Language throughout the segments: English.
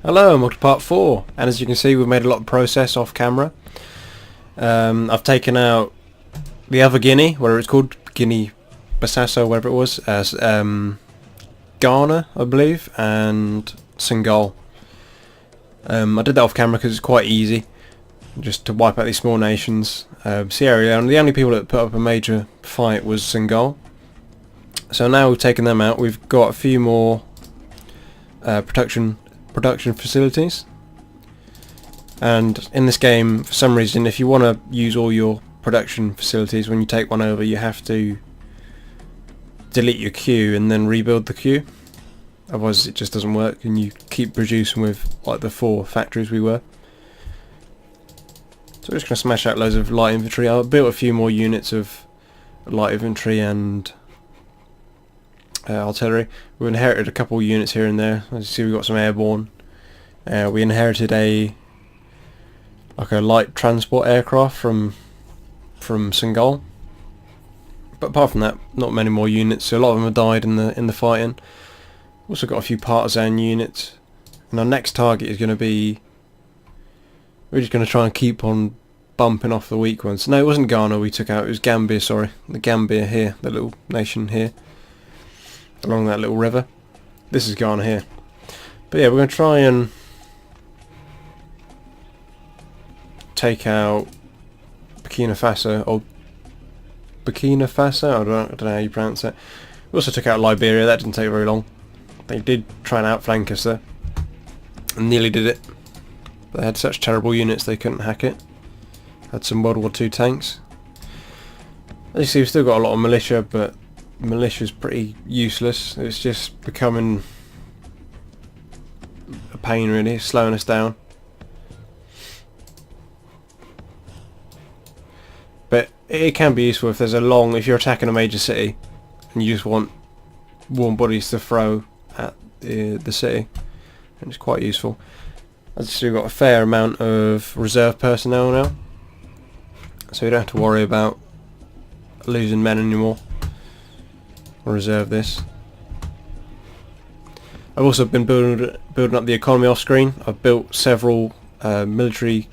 Hello, and welcome to part 4, and as you can see we've made a lot of progress off camera. I've taken out the other Guinea, whatever it's called, Guinea Basasso, whatever it was, as Ghana, I believe, and Senegal. I did that off camera because it's quite easy, just to wipe out these small nations. Sierra Leone, the only people that put up a major fight was Senegal. So now we've taken them out, we've got a few more production facilities, and in this game for some reason if you want to use all your production facilities when you take one over, you have to delete your queue and then rebuild the queue, otherwise it just doesn't work and you keep producing with like the 4 factories we were. So we're just going to smash out loads of light infantry. I built a few more units of light infantry and artillery. We inherited a couple of units here and there. As you see, we've got some airborne. We inherited a light transport aircraft from Senegal. But apart from that, not many more units. So a lot of them have died in the fighting. Also got a few partisan units. And our next target is going to be, we're just going to try and keep on bumping off the weak ones. No, it wasn't Ghana we took out. It was Gambia. Sorry, the Gambia here, the little nation here, along that little river. This is Ghana here. But yeah, we're going to try and take out Burkina Faso, or Burkina Faso, I don't know how you pronounce it. We also took out Liberia. That didn't take very long. They did try and outflank us there, and nearly did it. But they had such terrible units they couldn't hack it. Had some World War II tanks. As you see, we've still got a lot of militia, but militia's pretty useless. It's just becoming a pain really, it's slowing us down. But it can be useful if there's if you're attacking a major city and you just want warm bodies to throw at the city, and it's quite useful. As you see, we've got a fair amount of reserve personnel now, so you don't have to worry about losing men anymore. I'll reserve this. I've also been building up the economy off screen. I've built several military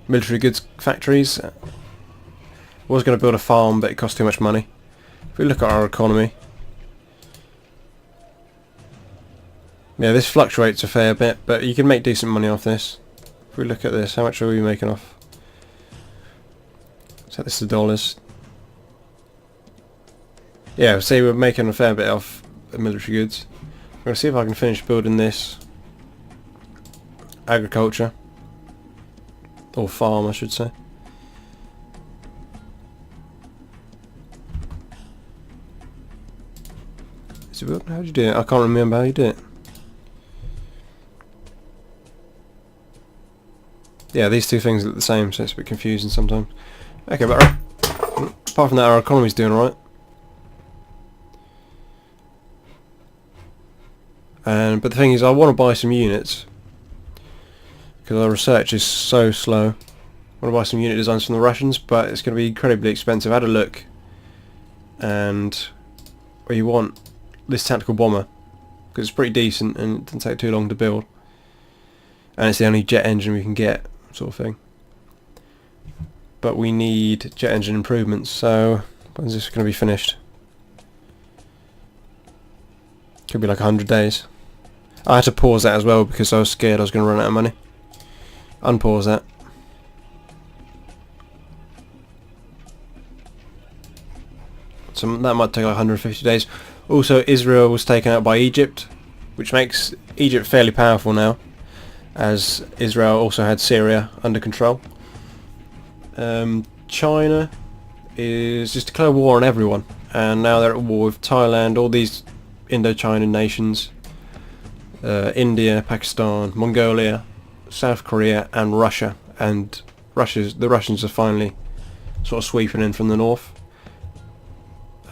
goods factories. I was going to build a farm, but it cost too much money. If we look at our economy, yeah, this fluctuates a fair bit, but you can make decent money off this. If we look at this, how much are we making off? Set this to dollars. Yeah, see, we're making a fair bit off military goods. I'm going to see if I can finish building this agriculture, or farm I should say. Is it built? How did you do it? I can't remember how you did it. Yeah, these two things look the same, so it's a bit confusing sometimes. Okay, but apart from that, our economy's doing alright. But the thing is, I want to buy some units because our research is so slow. I want to buy some unit designs from the Russians, but it's going to be incredibly expensive. I had a look, and well, you want this tactical bomber because it's pretty decent and it doesn't take too long to build, and it's the only jet engine we can get, sort of thing. But we need jet engine improvements. So when's this going to be finished? Could be like 100 days. I had to pause that as well because I was scared I was going to run out of money. Unpause that. So that might take like 150 days. Also, Israel was taken out by Egypt, which makes Egypt fairly powerful now, as Israel also had Syria under control. China is just declared war on everyone, and now they're at war with Thailand, all these Indochina nations, India, Pakistan, Mongolia, South Korea and Russia, and the Russians are finally sort of sweeping in from the north.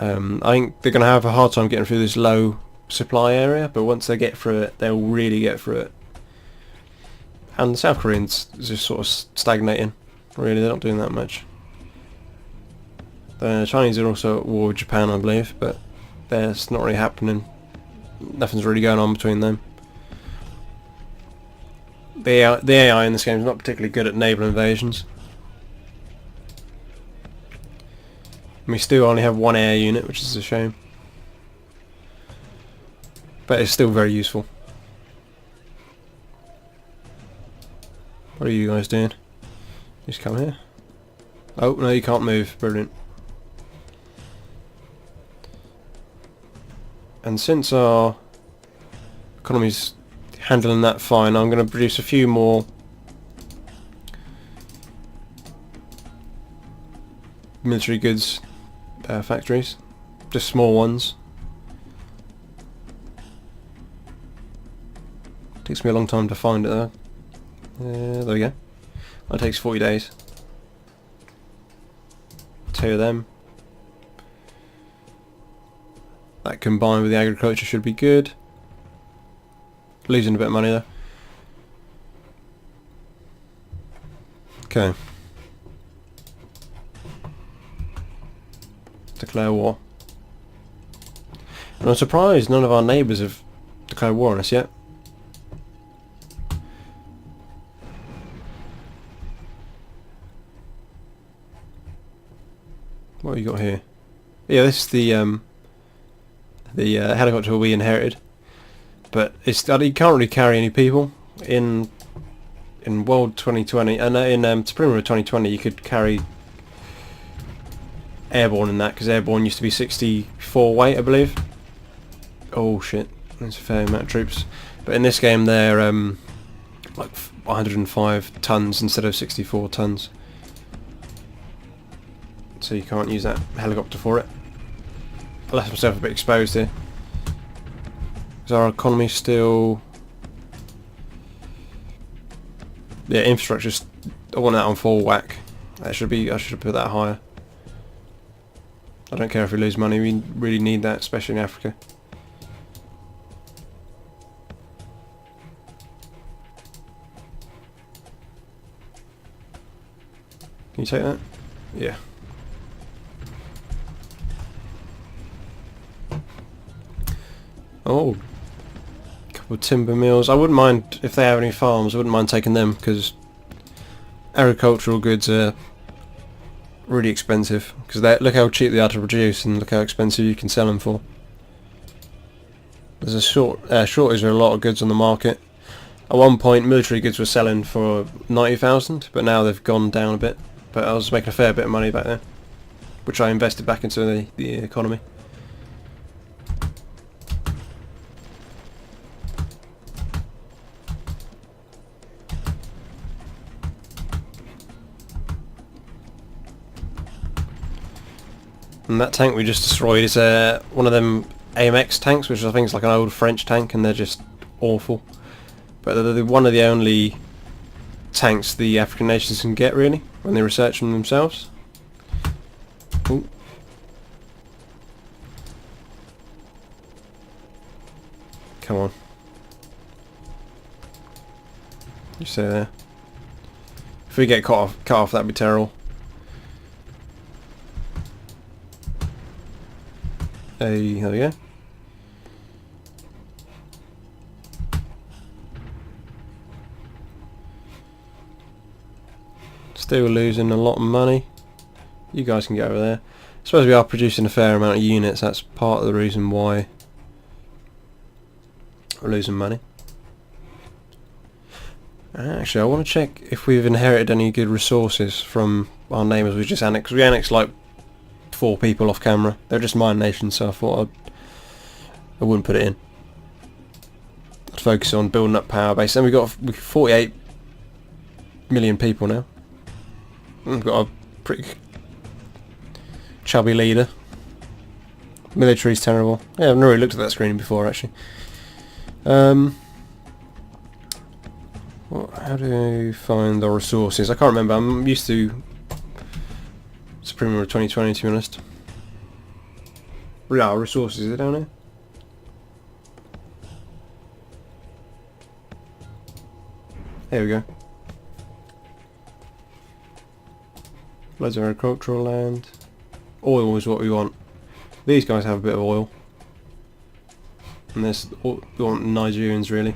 I think they're going to have a hard time getting through this low supply area, but once they get through it, they'll really get through it. And the South Koreans just sort of stagnating, really, they're not doing that much. The Chinese are also at war with Japan, I believe, but that's not really happening nothing's really going on between them. The AI in this game is not particularly good at naval invasions. We still only have one air unit, which is a shame. But it's still very useful. What are you guys doing? Just come here. Oh, no, you can't move. Brilliant. And since our economy's handling that fine, I'm going to produce a few more military goods factories. Just small ones. Takes me a long time to find it though. There we go. That takes 40 days. 2 of them. That combined with the agriculture should be good. Losing a bit of money though. Okay. Declare war. And I'm surprised none of our neighbours have declared war on us yet. What have you got here? Yeah, this is the helicopter we inherited, but it's you can't really carry any people in World 2020, and in Supreme 2020 you could carry airborne in that, because airborne used to be 64 weight, I believe. Oh shit, that's a fair amount of troops. But in this game they're like 105 tons instead of 64 tons. So you can't use that helicopter for it. I left myself a bit exposed here. Is our economy still... Yeah, infrastructure. I want that on full whack. That should be. I should have put that higher. I don't care if we lose money. We really need that, especially in Africa. Can you take that? Yeah. Oh, a couple of timber mills. I wouldn't mind if they have any farms. I wouldn't mind taking them, because agricultural goods are really expensive. Because look how cheap they are to produce, and look how expensive you can sell them for. There's a shortage of a lot of goods on the market. At one point, military goods were selling for 90,000, but now they've gone down a bit. But I was making a fair bit of money back then, which I invested back into the economy. And that tank we just destroyed is one of them AMX tanks, which I think is like an old French tank, and they're just awful. But they're one of the only tanks the African nations can get, really, when they research them themselves. Ooh. Come on. You stay there. If we get cut off, that'd be terrible. Hey, there we go. Still losing a lot of money. You guys can get over there. I suppose we are producing a fair amount of units. That's part of the reason why we're losing money. Actually, I want to check if we've inherited any good resources from our neighbours we just annexed. We annexed like 4 people off camera. They're just mine nations, so I thought I wouldn't put it in. I'd focus on building up power base. And we've got 48 million people now. We've got a pretty chubby leader. Military's terrible. Yeah, I've never really looked at that screen before, actually. How do you find the resources? I can't remember. I'm used to Supreme 2020, to be honest. Yeah, resources, is it down here? There we go. Loads of agricultural land. Oil is what we want. These guys have a bit of oil. And there's all Nigerians really.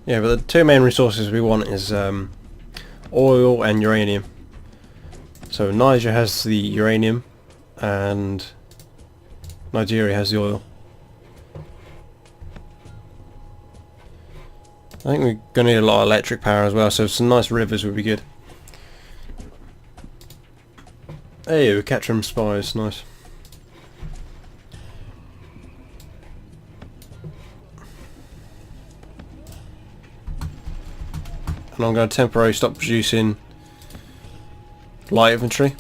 Yeah, but the two main resources we want is oil and uranium. So Niger has the uranium and Nigeria has the oil. I think we're going to need a lot of electric power as well, so some nice rivers would be good. Hey, we catch them spies, nice. And I'm going to temporarily stop producing light infantry,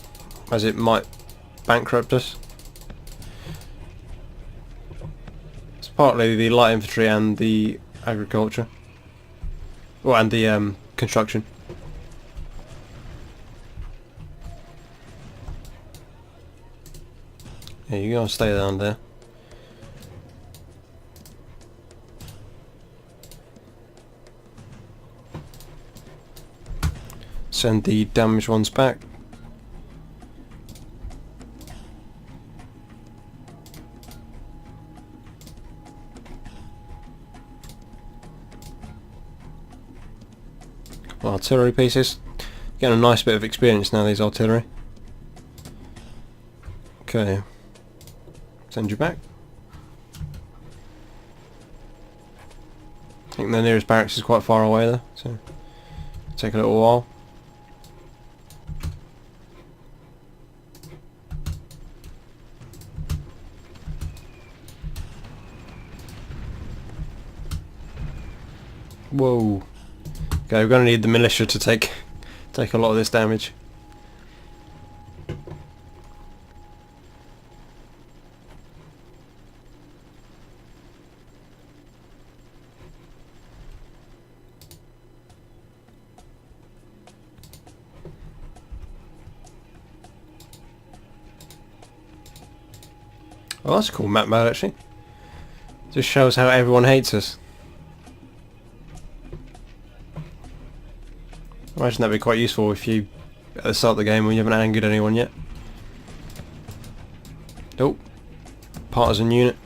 as it might bankrupt us. It's partly the light infantry and the agriculture. Well, and the construction. Yeah, you're going to stay down there. Send the damaged ones back. Couple of artillery pieces. Getting a nice bit of experience now, these artillery. Okay. Send you back. I think the nearest barracks is quite far away there, so take a little while. Whoa. Okay, we're going to need the militia to take a lot of this damage. Oh, that's a cool map mode actually. Just shows how everyone hates us. I imagine that'd be quite useful if you, at the start of the game when you haven't angered anyone yet. Oh, partisan unit.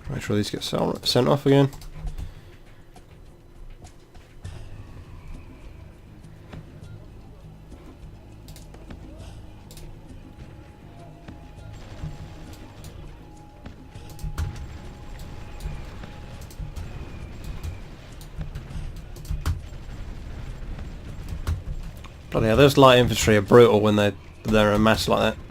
Make sure these get sent off again. Bloody hell, those light infantry are brutal when they're in mass like that.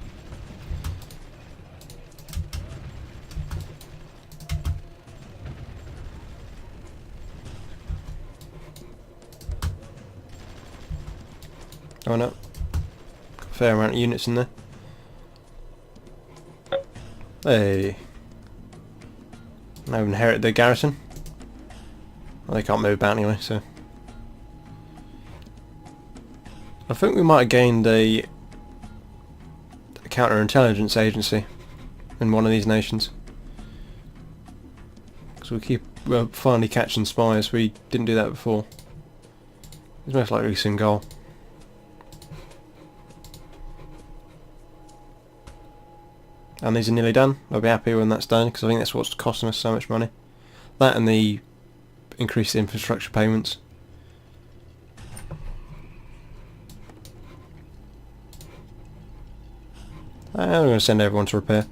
Oh no. Got a fair amount of units in there. Hey. Now we've inherited the garrison. Well, they can't move about anyway, so. I think we might have gained a counterintelligence agency in one of these nations. Because we're finally catching spies. We didn't do that before. It's most likely Senegal. And these are nearly done. I'll be happy when that's done because I think that's what's costing us so much money. That and the increased infrastructure payments. I'm going to send everyone to repair.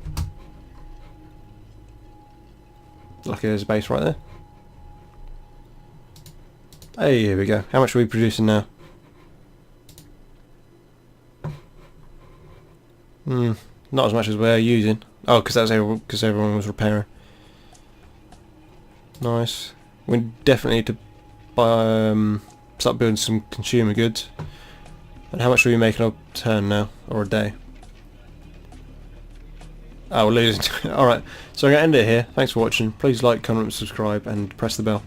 Lucky there's a base right there. Hey, here we go. How much are we producing now? Not as much as we're using. Oh, because that's because everyone was repairing. Nice. We definitely need to buy, start building some consumer goods. And how much are we making a turn now, or a day? Oh, we're losing. Alright, so I'm going to end it here. Thanks for watching. Please like, comment, subscribe, and press the bell.